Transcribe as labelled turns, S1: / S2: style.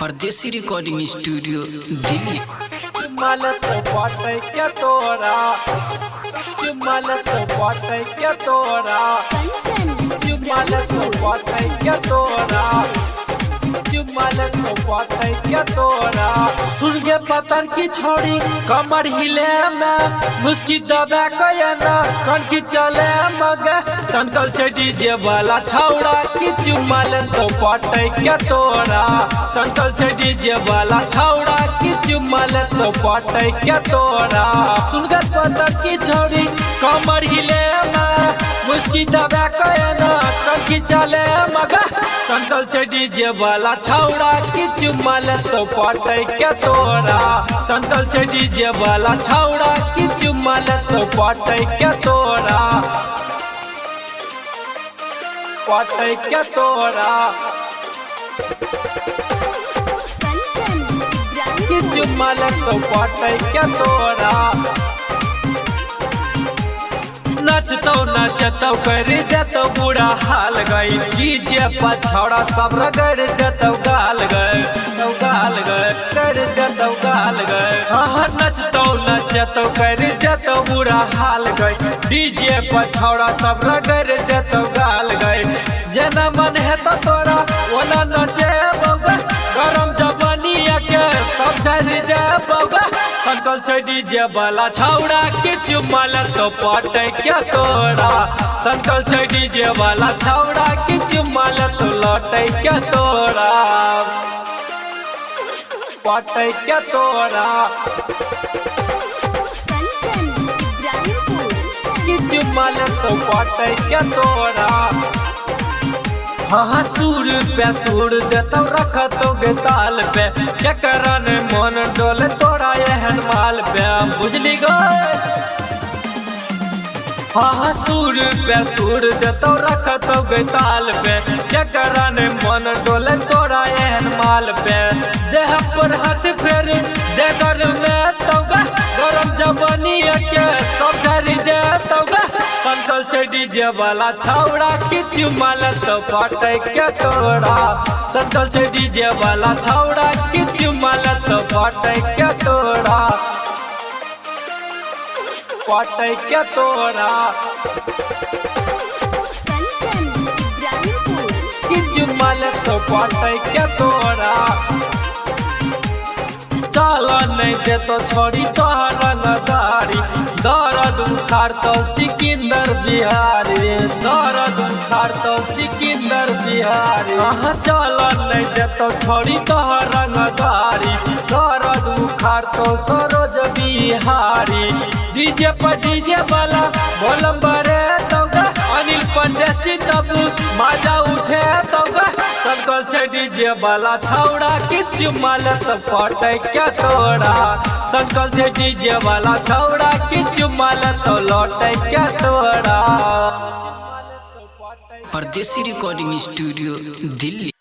S1: परदेसी recording studio Delhi.
S2: चुम्मालत बाटे क्या तोरा, चुम्मालत बाटे क्या तोरा, चुम्मालत बाटे क्या तोरा, चुम्मालत बाटे क्या तोरा। सुन के पत्थर की छोड़ी कमर हिले में मुस्की दबा कयना कन की चले मगे संकल से डीजे वाला छौड़ा की चुम्मालत बाटे क्या तोरा, संकल से डीजे वाला छौड़ा की चुम्मालत बाटे क्या तोरा। सुन के पत्थर की छोड़ी कमर हिले में मुस्की दबा कयना कन की चले मगे संकल से डीजे वाला छौड़ा की चुम्मालत बाटे क्या तोरा, संकल से डीजे वाला छौड़ा की चुम्मालत बाटे क्या तोरा, बाटे क्या तोरा की चुम्मालत बाटे क्या तोरा। नचतो नचतो कर देतो बुरा हाल गई डीजे पर छौड़ा सब रगड़ देतो गाल गए, गाल गए कर देतो गाल गए। हाँ नचतो नचतो कर देतो बुरा हाल गई डीजे पर छौड़ा सब रगड़ देतो गाल गए। जना मन है तो तोरा ओना नचे बउआ गरम जवानिया के सब झड़ जाए बउआ संकल से डीजे वाला छौड़ा की चुम्मालत बाटे क्या तोरा, संकल से डीजे वाला छौड़ा की चुम्मालत लौटे क्या तोरा, बाटे क्या तोरा की चुम्मालत बाटे क्या तोरा। हाँ सूर पे सूर देतो रखतो गे ताल पे क्या करन मन डोले तोरा एहन माल पे बुझली गो। हाँ सूर पे सूर देतो रखतो गे ताल पे क्या करन मन डोले तोरा एहन माल पे। देह पर हाथ फेर दे कर में तोगा गरम जवानी के सब झरी दे तोगा संकल से डीजे वाला छौड़ा की चुम्मालत बाटे क्या तोरा, संकल से डीजे वाला छौड़ा की चुम्मालत बाटे क्या तोरा, बाटे क्या तोरा की चुम्मालत बाटे क्या तोरा। चला नहीं दे तो छोड़ी तोहर रंगदारी दर्द उखाड़ तो सिकंदर बिहारी, दर्द उखाड़ तो सिकंदर बिहारी। हाँ चला नहीं दे तो छोड़ी तोहर रंगदारी दर्द उखाड़ तो सरोज बिहारी। डीजे पर डीजे वाला बोलम बरे तोगा अनिल परदेसी तब मजा उठे तोगा संकल से डीजे वाला छौड़ा की चुम्मालत बाटे क्या तोरा, संकल से डीजे वाला छौड़ा की चुम्मालत लौटे क्या तोरा।
S1: परदेसी रिकॉर्डिंग स्टूडियो दिल्ली।